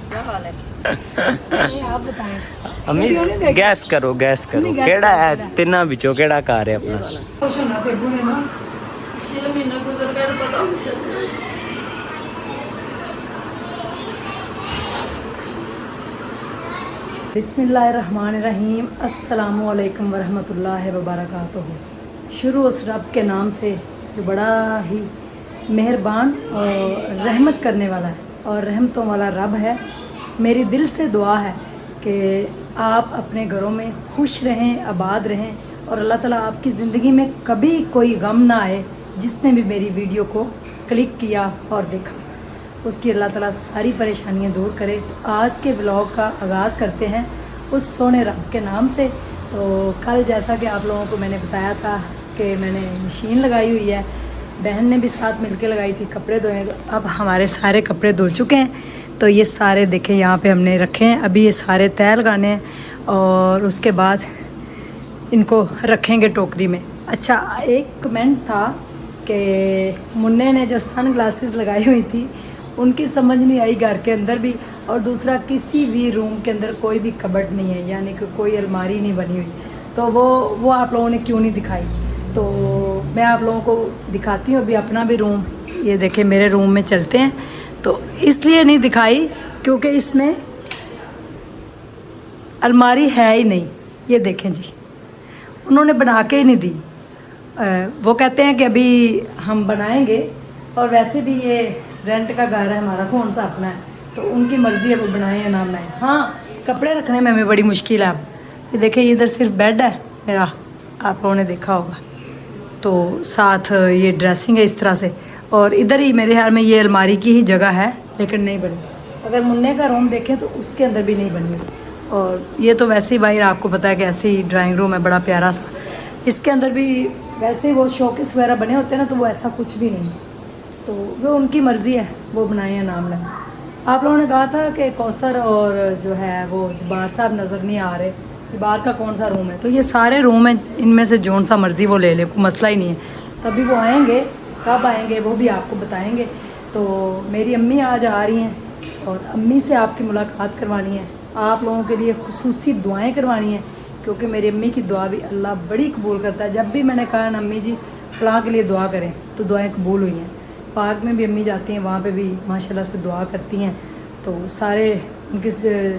क्या हाल है? आप बताएं। अम्मी गैस करो केड़ा है तिना विचों केड़ा घर है अपना? 6 महीने गुजर गए पता नहीं चलता। बिस्मिल्लाहिर्रहमानिर्रहीम। अस्सलामुअलैकुम वरहमतुल्लाहि वबरकातुहू। शुरू उस रब के नाम से जो बड़ा ही मेहरबान और रहमत करने वाला है और रहमतों वाला रब है। मेरी दिल से दुआ है कि आप अपने घरों में खुश रहें, आबाद रहें और अल्लाह ताला आपकी ज़िंदगी में कभी कोई गम ना आए। जिसने भी मेरी वीडियो को क्लिक किया और देखा उसकी अल्लाह ताला सारी परेशानियां दूर करे। तो आज के व्लॉग का आगाज़ करते हैं उस सोने रब के नाम से। तो कल जैसा कि आप लोगों को मैंने बताया था कि मैंने मशीन लगाई हुई है, बहन ने भी साथ मिलके लगाई थी कपड़े धोए। तो अब हमारे सारे कपड़े धुल चुके हैं। तो ये सारे देखें यहाँ पे हमने रखे हैं। अभी ये सारे तय लगाने हैं और उसके बाद इनको रखेंगे टोकरी में। अच्छा, एक कमेंट था कि मुन्ने ने जो सन ग्लासेस लगाई हुई थी उनकी समझ नहीं आई घर के अंदर भी, और दूसरा किसी भी रूम के अंदर कोई भी कबर्ड नहीं है, यानी कि कोई अलमारी नहीं बनी हुई। तो वो आप लोगों ने क्यों नहीं दिखाई? तो मैं आप लोगों को दिखाती हूँ अभी अपना भी रूम। ये देखें मेरे रूम में चलते हैं। तो इसलिए नहीं दिखाई क्योंकि इसमें अलमारी है ही नहीं। ये देखें जी, उन्होंने बना के ही नहीं दी। वो कहते हैं कि अभी हम बनाएंगे, और वैसे भी ये रेंट का घर है हमारा, कौन सा अपना है, तो उनकी मर्ज़ी है वो बनाए या ना बनाए। हाँ, कपड़े रखने में हमें बड़ी मुश्किल है। अब ये देखें इधर सिर्फ बेड है मेरा, आप लोगों ने देखा होगा। तो साथ ये ड्रेसिंग है इस तरह से, और इधर ही मेरे ख्याल में ये अलमारी की ही जगह है लेकिन नहीं बनी। अगर मुन्ने का रूम देखें तो उसके अंदर भी नहीं बनी। और ये तो वैसे ही बाहर आपको पता है कि ऐसे ही ड्राइंग रूम है बड़ा प्यारा सा। इसके अंदर भी वैसे ही वो शोकेस वगैरह बने होते हैं ना, तो वो ऐसा कुछ भी नहीं। तो वो उनकी मर्ज़ी है वो बनाए या नाम लें। आप लोगों ने कहा था कि कौसर और जो है वो जबार साहब नज़र नहीं आ रहे, बाहर का कौन सा रूम है। तो ये सारे रूम हैं, इनमें से जौन सा मर्ज़ी वो ले ले, कोई मसला ही नहीं है। तभी वो आएंगे, कब आएंगे वो भी आपको बताएंगे। तो मेरी अम्मी आज आ रही हैं और अम्मी से आपकी मुलाकात करवानी है, आप लोगों के लिए खुसूसी दुआएं करवानी है, क्योंकि मेरी अम्मी की दुआ भी अल्लाह बड़ी कबूल करता है। जब भी मैंने कहा ना अम्मी जी फलां के लिए दुआ करें तो दुआएँ कबूल हुई हैं। पार्क में भी अम्मी जाती हैं, वहाँ पे भी माशाल्लाह से दुआ करती हैं। तो सारे उनके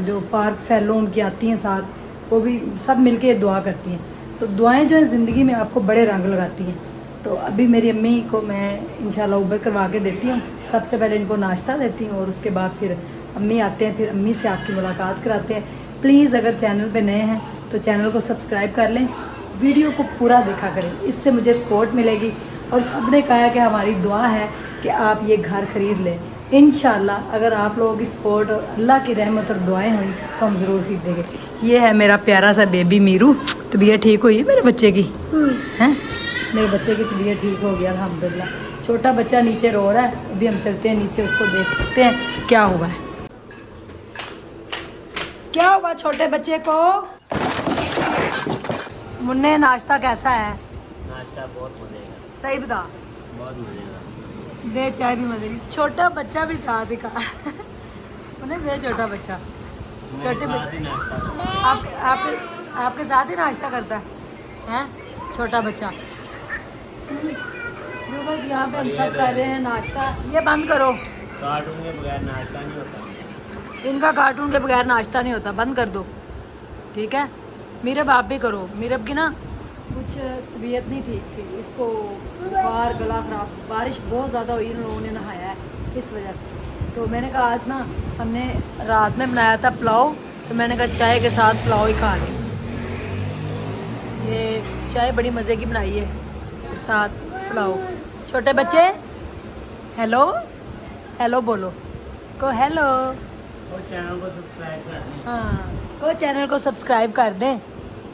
जो पार्क फेलो उनकी आती हैं साथ, वो भी सब मिलके दुआ करती हैं। तो दुआएं जो है ज़िंदगी में आपको बड़े रंग लगाती हैं। तो अभी मेरी अम्मी को मैं इंशाल्लाह उबर करवा के देती हूँ। सबसे पहले इनको नाश्ता देती हूँ और उसके बाद फिर अम्मी आते हैं, फिर अम्मी से आपकी मुलाकात कराते हैं। प्लीज़ अगर चैनल पे नए हैं तो चैनल को सब्सक्राइब कर लें, वीडियो को पूरा देखा करें, इससे मुझे सपोर्ट मिलेगी। और सबने कहा कि हमारी दुआ है कि आप ये घर ख़रीद लें। इंशाल्लाह अगर आप लोगों की सपोर्ट और अल्लाह की रहमत और दुआएं हुई तो हम ज़रूर खरीदेंगे। ये है मेरा प्यारा सा बेबी मीरू। तबीयत ठीक हुई है मेरे बच्चे की? हैं, मेरे बच्चे की तबीयत ठीक हो गया अल्हम्दुलिल्लाह। छोटा बच्चा नीचे रो रहा है, अभी हम चलते हैं नीचे, उसको देखते हैं क्या हुआ है। क्या हुआ छोटे बच्चे को? मुन्ने नाश्ता कैसा है? नाश्ता बहुत मजे का। सही बता, बहुत मजे का। दे चाय भी मजे की। छोटा बच्चा भी साथ ही खा उन्हें दे, छोटा बच्चा, छोटे आपके साथ ही नाश्ता करता है हैं छोटा बच्चा। जो बस यहाँ पे हम सब कर रहे हैं नाश्ता। ये बंद करो, कार्टून के बगैर नाश्ता नहीं होता। इनका कार्टून के बगैर नाश्ता नहीं होता, बंद कर दो ठीक है। मीरब आप भी करो। मीरब की ना कुछ तबीयत नहीं ठीक थी, इसको बुखार, गला ख़राब, बारिश बहुत ज़्यादा हुई, इन लोगों ने नहाया है इस वजह से। तो मैंने कहा आज ना हमने रात में बनाया था पुलाव, तो मैंने कहा चाय के साथ पुलाव ही खा लें। ये चाय बड़ी मज़े की बनाई है और साथ पुलाव। छोटे बच्चे हेलो हेलो बोलो को, हेलो। चैनल को सब्सक्राइब कर दें। हाँ, को चैनल को सब्सक्राइब कर दें।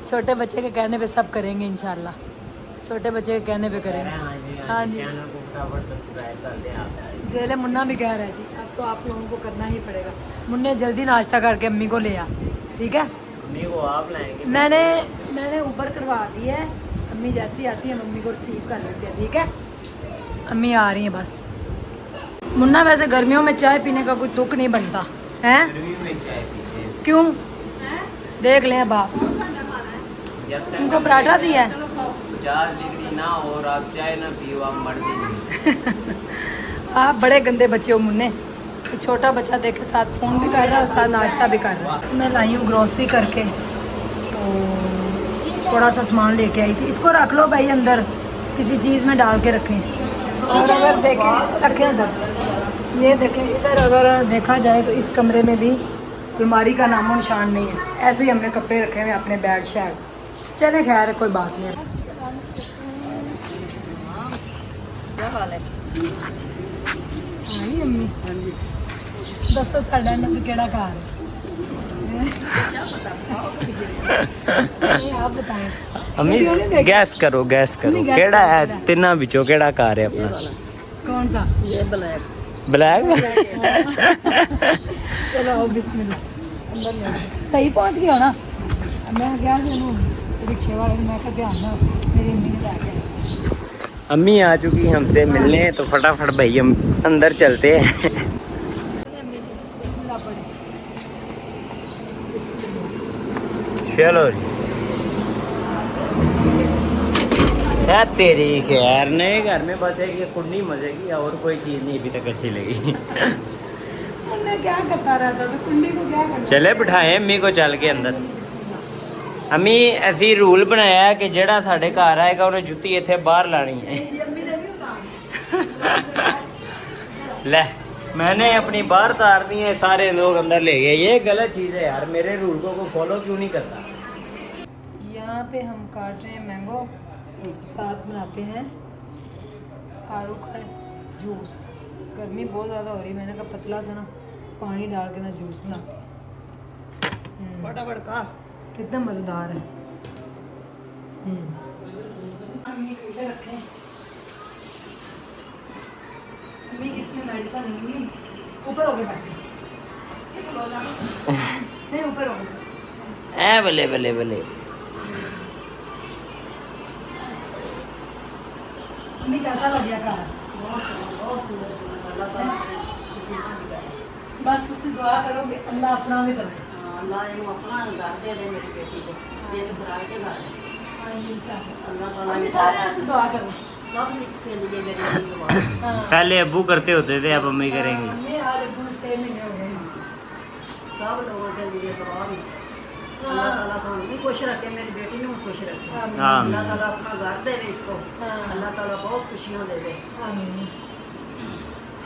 छोटे बच्चे के कहने पे सब करेंगे इंशाल्लाह, छोटे बच्चे के कहने पे करेंगे। हाँ जी, चैनल को फटाफट सब्सक्राइब कर दें आप सारे। जेले मुन्ना भी कह रहा है जी, अब तो आप लोगों को करना ही पड़ेगा। मुन्ने जल्दी नाश्ता करके अम्मी को ले आ, ठीक है। अम्मी को आप लाएंगे? मैंने ऊबर करवा दी है। अम्मी जैसी आती है मम्मी को रिसीव कर लेते हैं, ठीक है। अम्मी आ रही हैं बस। मुन्ना वैसे गर्मियों में चाय पीने का कोई तुक नहीं बनता हैं गर्मी में चाय पीते हैं। क्यों देख लें बाप जब तक उनको पराठा दिया है 50 डिग्री ना हो और आप चाय ना पियो आप मर भी नहीं। आप बड़े गंदे बच्चे हो मुन्ने। तो छोटा बच्चा देख के साथ फ़ोन भी कर रहा है और साथ नाश्ता भी कर रहा है। मैं लाई हूँ ग्रॉसरी करके, तो थोड़ा सा सामान लेके आई थी। इसको रख लो भाई अंदर, किसी चीज़ में डाल के रखें। और अगर देखें रखें उधर, ये देखें इधर अगर देखा जाए तो इस कमरे में भी अलमारी का नामो निशान नहीं है। ऐसे ही हमने कपड़े रखे हुए अपने बेड शेड। चले खैर कोई बात नहीं। क्या हाल है? नहीं अम्मी दसो साढ़ा ना तो केड़ा घर है आप बताएं। अम्मी गैस करो अम्मी, गैस केड़ा करो, है केड़ा? तिना विचों केड़ा कार है अपना? कौन सा? ये ब्लैक। ब्लैक। चलो आओ बिस्मिल्लाह अंदर ले आओ। सही पहुंच गए हो ना? मैं क्या रिक्शे वाले ने मैं ध्यान ना मेरी अम्मी ने लाके अम्मी आ चुकी हमसे मिलने, तो फटाफट भाई हम अंदर चलते हैं। बिस्मिल्लाह पढ़े। चलो जी। यार तेरी खैर नए घर में बस एक ये कुंडी मजेगी और कोई चीज़ नहीं अभी तक अच्छी लगी। मैं क्या करता रहता तो कुंडी को क्या करना। चले बिठाए अम्मी को चल के अंदर। अम्मी ऐसी रूल बनाया है कि जेड़ा साढ़े घर आएगा उन्हें जुत्ती इतने बाहर लानी है। ले मैंने अपनी बाहर तार दी है, सारे लोग अंदर ले गए। ये गलत चीज़ है यार, मेरे रूल को फॉलो क्यों नहीं करता? यहाँ पे हम काट रहे हैं मैंगो, साथ बनाते हैं आड़ू का जूस। गर्मी बहुत ज़्यादा हो रही है, मैंने कहा पतला सा ना पानी डाल के ना जूस बनाते हैं। फटाफट का कितना मज़ेदार है। रखें अम्मी, इसमें मेडिसिन नहीं, ऊपर हो गए बैठे नहीं, ऊपर हो गए। ए बले बले बले। अम्मी कैसा लग गया घर? बस उससे दुआ करोगे अल्लाह अपना भी करे। अल्लाह इन्हें अपना घर दे दे मेरी बेटी को। ये तो बुराई के घर है। अल्लाह ताला अम्मी सारे ऐसे दुआ करो। सब के लिए मेरी दुआ। पहले अब्बू करते होते थे, अब अम्मी करेंगी। अम्मी आज अब्बू 6 महीने हो गए। सब लोगों के लिए दुआ भी। अल्लाह ताला को भी खुश रखे, मेरी बेटी को खुश रखे। आमीन। अल्लाह ताला अपना घर दे दे इसको। हाँ। अल्लाह ताला बहुत खुशियाँ दे दे। आमीन।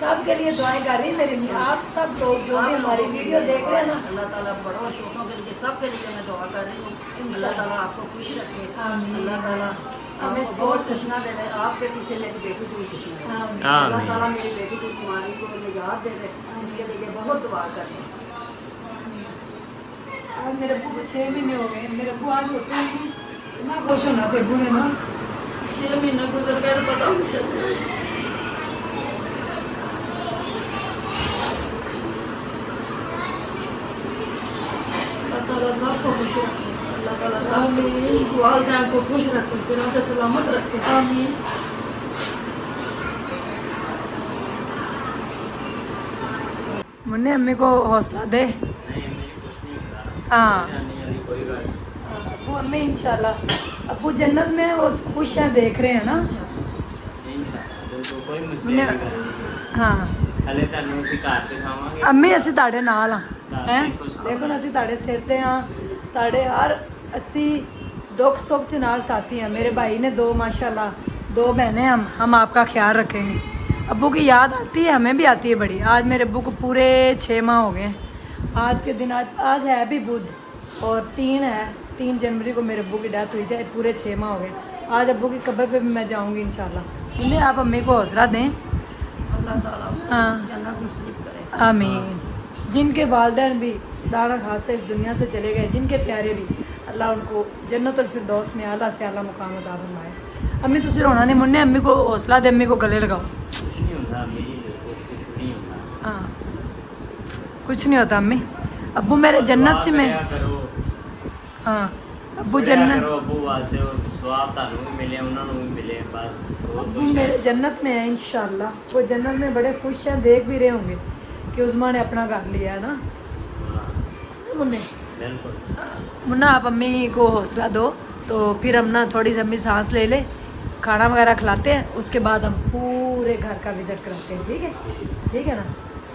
सबके लिए दुआएं कर रही मेरी अम्मी। आप सब लोग जो भी हमारी वीडियो देख रहे हैं ना, अल्लाह ताला बड़ों छोटों के लिए सब के लिए मैं दुआ कर रही हूँ। अल्लाह ताला आपको खुश रखे। आमीन। अल्लाह ताला हमें हमें बहुत खुशियाँ दे दे। आपके पीछे मेरी बेटी को भी खुशियाँ दे। आमीन। अल्लाह ताला मेरी बेटी की बीमारी को निजात दे दे। इसके लिए बहुत दुआ करते हैं। आज मेरे अब्बू को 6 महीने हो गए। मेरे अब्बू आज होते हैं इतना खुश होना से अब्बू ने ना 6 महीने गुजर गए तो पता नहीं चलता। अल्लाह ताला सबको खुश रखे। अल्लाह ताला सबको वालिदैन को खुश रखे, सिरात सलामत रखे। आमीन। मुन्ने अम्मी को हौसला दे। हाँ अब्बू अम्मी इंशाल्लाह अब्बू जन्नत में वो खुश हैं, देख रहे हैं ना। हाँ हले ਤੁਹਾਨੂੰ ਅਸੀਂ ਘਰ ਦਿਖਾਵਾਂਗੇ। अम्मी ਅਸੀਂ ਤੁਹਾਡੇ ਨਾਲ ਹਾਂ ਹੈ ਦੇਖੋ ਨਾ ਅਸੀਂ ਤੁਹਾਡੇ ਸਿਰ ਤੇ ਹਾਂ ਤੁਹਾਡੇ ਹਰ ਅਸੀਂ दुख सुख के नाल साथी हैं। मेरे भाई ने 2 माशाल्लाह 2 बहनें हम आपका ख्याल रखेंगे। अब्बू की याद आती है, हमें भी आती है बड़ी। आज मेरे अब्बू को पूरे 6 माह हो गए हैं आज के दिन। आज है भी बुध और 3 है, 3 जनवरी को मेरे अब्बू की डेथ हुई थी। पूरे 6 माह हो गए। आज अब्बू की कब्र पे भी मैं जाऊंगी इंशाल्लाह। इन्हें आप अम्मी को हौसला दें। अल्लाह ताला हाँ जन्नत नसीब करे। आमीन। जिनके वालिदैन भी दाना खास्ते इस दुनिया से चले गए, जिनके प्यारे भी, अल्लाह उनको जन्नतुल फिरदौस में आला से आला मुकाम अता फरमाए। अम्मी तुसी रोना नहीं मुन्ने, अम्मी को हौसला दे, अम्मी को गले लगाओ। कुछ नहीं होता अम्मी जी, कुछ नहीं होता। हाँ कुछ नहीं होता अम्मी। अब्बू मेरे जन्नत से में दुआ करो, हाँ अब्बू दुआ जन्नत करो अब्बू वास्ते, और सवाब ਤੁਹਾਨੂੰ ਵੀ ਮਿਲੇ ਉਹਨਾਂ ਨੂੰ ਵੀ ਮਿਲੇ बस। अब्बू मेरे जन्नत में है इंशाल्लाह। वो जन्नत में बड़े खुश हैं, देख भी रहे होंगे कि उस्मा ने अपना घर लिया है ना। मुन्ने बिल्कुल। मुन्ना आप अम्मी को हौसला दो, तो फिर हम ना थोड़ी सी अम्मी सांस ले ले, खाना वगैरह खिलाते हैं, उसके बाद हम पूरे घर का विजिट कराते हैं। ठीक है, ठीक है ना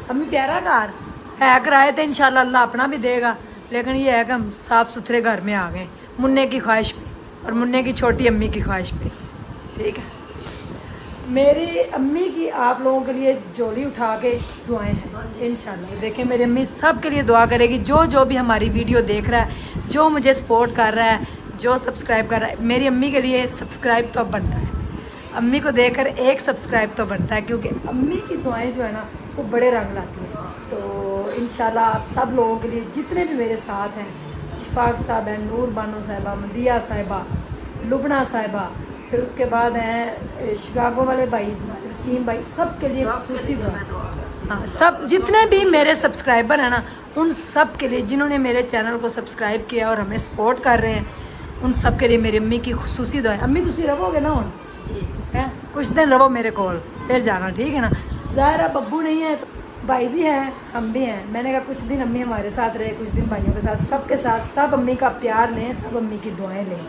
अम्मी? प्यारा घर है, किराए थे, इंशाल्लाह अल्लाह अपना भी देगा, लेकिन ये है कि हम साफ़ सुथरे घर में आ गए, मुन्ने की ख्वाहिश पे और मुन्ने की छोटी अम्मी की ख्वाहिश पे। ठीक है, मेरी अम्मी की आप लोगों के लिए झोली उठा के दुआएं हैं इंशाल्लाह। देखें मेरी अम्मी सब के लिए दुआ करेगी, जो भी हमारी वीडियो देख रहा है, जो मुझे सपोर्ट कर रहा है, जो सब्सक्राइब कर रहा है, मेरी अम्मी के लिए सब्सक्राइब तो अब बनता है, अम्मी को देखकर एक सब्सक्राइब तो बनता है, क्योंकि अम्मी की दुआएं जो है ना वो बड़े रंग लाती हैं। तो इंशाल्लाह आप सब लोगों के लिए, जितने भी मेरे साथ हैं, इशफाक साहब हैं, नूर बानो साहिबा, मदिया साहिबा, लुबना साहिबा, फिर उसके बाद हैं शिकागो वाले भाई वसीम भाई, सब के लिए खुसूसी दुआ। हाँ, सब जितने भी मेरे सब्सक्राइबर हैं ना, उन सब के लिए, जिन्होंने मेरे चैनल को सब्सक्राइब किया और हमें सपोर्ट कर रहे हैं, उन सब के लिए मेरी अम्मी की खुसूसी दुआ। अम्मी तुसी रहोगे ना हुन है, कुछ दिन रहो मेरे कोल, फिर जाना, ठीक है ना? ज़ाहिर है बब्बू नहीं है तो भाई भी हैं, हम भी हैं। मैंने कहा कुछ दिन अम्मी हमारे साथ रहे, कुछ दिन भाइयों के साथ, सबके साथ, सब अम्मी का प्यार लें, सब अम्मी की दुआएं लें।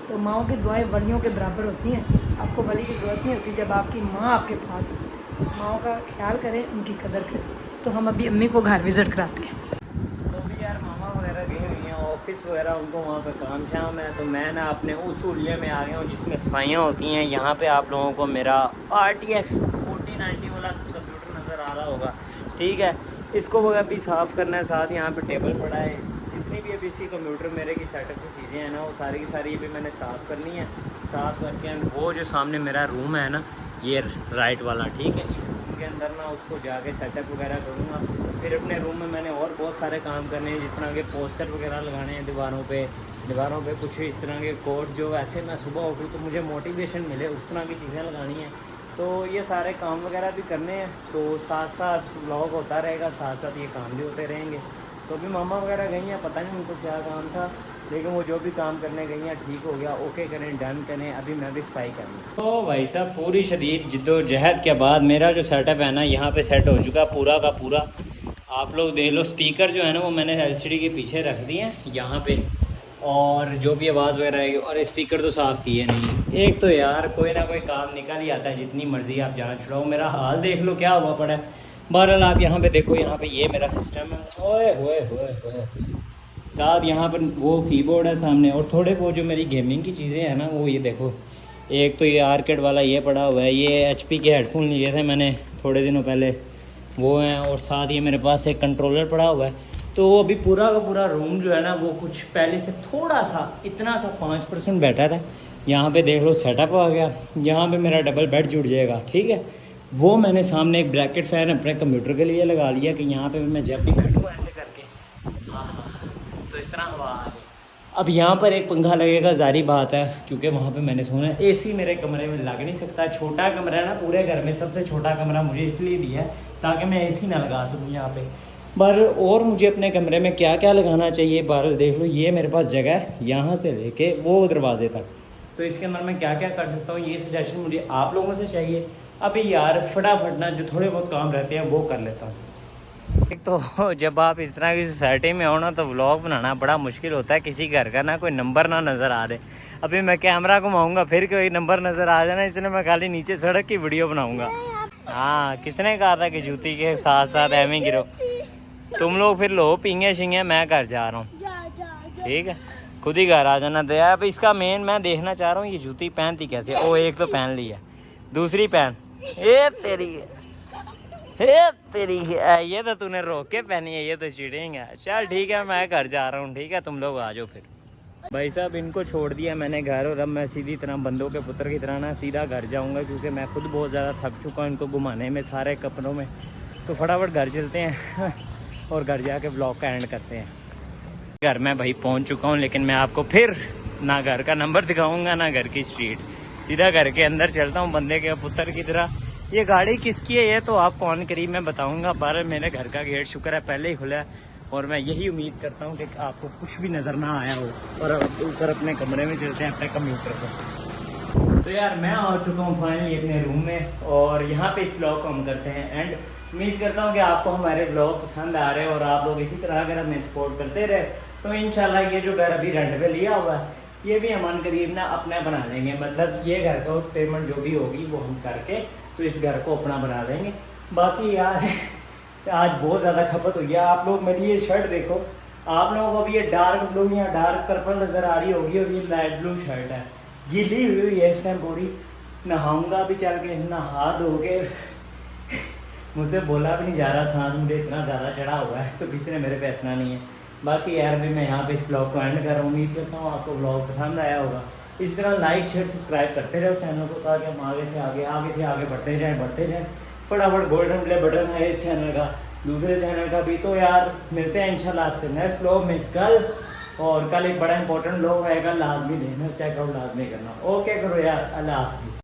तो माँओं की दुआएं वलियों के बराबर होती हैं। आपको वली की ज़रूरत नहीं होती जब आपकी माँ आपके पास हो। माँओं का ख्याल करें, उनकी कदर करें। तो हम अभी अम्मी को घर विज़िट कराते हैं। तो भी यार मामा वगैरह गई हुई हैं ऑफिस वगैरह, उनको वहाँ पे काम शाम है, तो मैं ना अपने उस उलिये में आ गया हूँ जिसमें सफाइयाँ होती हैं। यहाँ पे आप लोगों को मेरा RTX 4090 वाला कंप्यूटर नज़र आ रहा होगा, ठीक है? इसको अभी साफ़ करना है, साथ यहाँ पे टेबल पड़ा है, जितनी भी अभी इसी कंप्यूटर मेरे की सेटअप की चीज़ें हैं ना, वो सारी की सारी अभी मैंने साफ़ करनी है। साफ़ करके वो जो सामने मेरा रूम है ना, ये राइट वाला, ठीक है, इस रूम के अंदर ना उसको जाके सेटअप वगैरह करूँगा। फिर अपने रूम में मैंने और बहुत सारे काम करने हैं, जिस तरह के पोस्टर वगैरह लगाने हैं दीवारों पे कुछ इस तरह के कोट, जो ऐसे मैं सुबह उठूँ तो मुझे मोटिवेशन मिले, उस तरह की चीज़ें लगानी हैं। तो ये सारे काम वगैरह भी करने हैं, तो साथ साथ व्लॉग होता रहेगा, साथ साथ ये काम भी होते रहेंगे। तो अभी मामा वगैरह गई हैं, पता नहीं उनको क्या काम था, लेकिन वो जो भी काम करने गई हैं ठीक हो गया, ओके करें, डन करें, अभी मैं भी सफाई करूँ। तो भाई साहब पूरी शदीद जिद्दोजहद के बाद मेरा जो सेटअप है ना, यहाँ पे सेट हो चुका पूरा का पूरा। आप लोग देख लो, स्पीकर जो है ना वो मैंने LCD के पीछे रख दिए हैं यहाँ पे, और जो भी आवाज़ वगैरह आएगी, और स्पीकर तो साफ़ किए नहीं। एक तो यार कोई ना कोई काम निकल ही आता है, जितनी मर्ज़ी आप जान छुड़ाओ। मेरा हाल देख लो क्या हुआ पड़ा है। बहरहाल आप यहाँ पे देखो, यहाँ पे ये मेरा सिस्टम है, ओए होए होए होए, साथ यहाँ पर वो कीबोर्ड है सामने, और थोड़े वो जो मेरी गेमिंग की चीज़ें हैं ना, वो ये देखो, एक तो ये आर्केड वाला ये पड़ा हुआ है, ये HP के हेडफोन लिए थे मैंने थोड़े दिनों पहले, वो हैं, और साथ ये मेरे पास एक कंट्रोलर पड़ा हुआ है। तो अभी पूरा का पूरा रूम जो है ना, वो कुछ पहले से थोड़ा सा, इतना सा 5% बेटर है। यहाँ पे देख लो सेटअप आ गया, यहाँ पे मेरा डबल बेड जुड़ जाएगा, ठीक है? वो मैंने सामने एक ब्रैकेट फ़ैन अपने कंप्यूटर के लिए लगा लिया कि यहाँ पे मैं जब भी बैठूँ ऐसे करके, हाँ, तो इस तरह हवा आ गई। अब यहाँ पर एक पंखा लगेगा, जारी बात है, क्योंकि वहाँ पे मैंने सोना है। AC मेरे कमरे में लग नहीं सकता, छोटा कमरा है ना, पूरे घर में सबसे छोटा कमरा मुझे इसलिए दिया है ताकि मैं AC ना लगा सकूँ यहाँ पे। पर और मुझे अपने कमरे में क्या क्या लगाना चाहिए, बाहर देख लो, ये मेरे पास जगह है यहाँ से लेके वो दरवाजे तक, तो इसके अंदर मैं क्या क्या कर सकता हूँ, ये सजेशन मुझे आप लोगों से चाहिए। अभी यार फटाफट ना जो थोड़े बहुत काम रहते हैं वो कर लेता हूँ। एक तो जब आप इस तरह की सोसाइटी में हो ना, तो व्लॉग बनाना बड़ा मुश्किल होता है, किसी घर का ना कोई नंबर ना नज़र आ रहे। अभी मैं कैमरा घुमाऊँगा फिर कोई नंबर नज़र आ जाना, इसलिए मैं खाली नीचे सड़क की वीडियो बनाऊँगा। हाँ, किसने कहा था कि जूती के साथ साथ एवं गिरो? तुम लोग फिर लो पींगे शिंगे, मैं घर जा रहा हूँ, ठीक है? खुद ही घर आ जाना। तो यार अब इसका मेन मैं देखना चाह रहा हूँ, ये जूती पहनती कैसे? ओ एक तो पहन ली है, दूसरी पहन, ये तेरी ये तो तूने रोक के पहनी है, ये तो चीटिंग है। चल ठीक है, मैं घर जा रहा हूँ, ठीक है? तुम लोग आ जाओ फिर। भाई साहब इनको छोड़ दिया मैंने घर, और अब मैं सीधी तरह बंदों के पुत्र की तरह ना सीधा घर जाऊँगा, क्योंकि मैं खुद बहुत ज़्यादा थक चुका हूँ इनको घुमाने में सारे कपड़ों में। तो फटाफट घर चलते हैं और घर जाके ब्लॉग का एंड करते हैं। घर में भाई पहुंच चुका हूं, लेकिन मैं आपको फिर ना घर का नंबर दिखाऊंगा ना घर की स्ट्रीट, सीधा घर के अंदर चलता हूं बंदे के पुत्र की तरह। ये गाड़ी किसकी है ये तो आपको ऑन करीब मैं बताऊंगा, पर मेरे घर का गेट शुक्र है पहले ही खुला है, और मैं यही उम्मीद करता हूँ कि आपको कुछ भी नज़र ना आया हो। और ऊपर अपने कमरे में चलते हैं अपने कंप्यूटर पर। तो यार मैं आ चुका हूँ फाइनली अपने रूम में, और यहाँ पे इस ब्लॉग को हम करते हैं एंड। उम्मीद करता हूँ कि आपको हमारे ब्लॉग पसंद आ रहे हैं और आप लोग इसी तरह अगर हमें सपोर्ट करते रहे तो इंशाल्लाह ये जो घर अभी रेंट पे लिया हुआ है ये भी हम करीब ना अपना बना लेंगे। मतलब ये घर का पेमेंट जो भी होगी वो हम करके तो इस घर को अपना बना देंगे। बाकी यार आज बहुत ज़्यादा खपत हुई है। आप लोग मेरी ये शर्ट देखो, आप लोगों को भी ये डार्क ब्लू या डार्क पर्पल नज़र आ रही होगी और ये लाइट ब्लू शर्ट है, गीली हुई है इस टाइम पूरी। नहाऊंगा अभी चल के, नहा धो के मुझसे बोला भी नहीं जा रहा, सांस मुझे इतना ज़्यादा चढ़ा हुआ है तो किसी ने मेरे पे हंसना नहीं है। बाकी यार भी मैं यहाँ पे इस ब्लॉग को एंड कर रहा हूँ। उम्मीद करता हूँ आपको ब्लॉग पसंद आया होगा। इस तरह लाइक शेयर सब्सक्राइब करते रहो चैनल को ताकि हम आगे से आगे बढ़ते जाएँ। फटाफट गोल्डन प्ले बटन है इस चैनल का, दूसरे चैनल का भी। तो यार मिलते हैं इंशाल्लाह आपसे नेक्स्ट ब्लॉग में कल। और कल एक बड़ा इंपॉर्टेंट ब्लॉग आएगा, लाजमी लेना, चेकआउट लाजमी करना। ओके करो यार, अल्लाह हाफिज़।